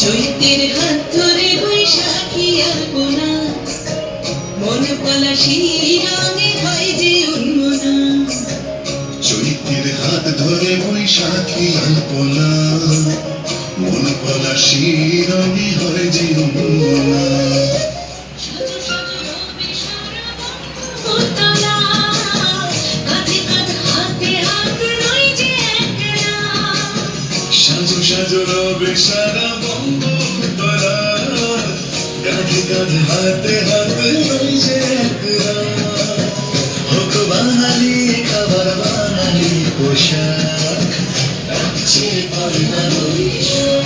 চৈতের হাত ধরে বৈশাখী আলপনা, মন পলাশি রঙে হয় যে উন্মনা। চৈতের হাত ধরে বৈশাখী আলপনা, মন পলাশি রঙে হয় যে উন্মনা। সাজো সাজো রবে সারা বঙ্গোত্তরা, কাঁধে কাঁধে হাতে হাতে নই যে একরা। হোক বাঙালি খাবার বাঙালি পোশাক, রাখছে পারে না বৈশাখ।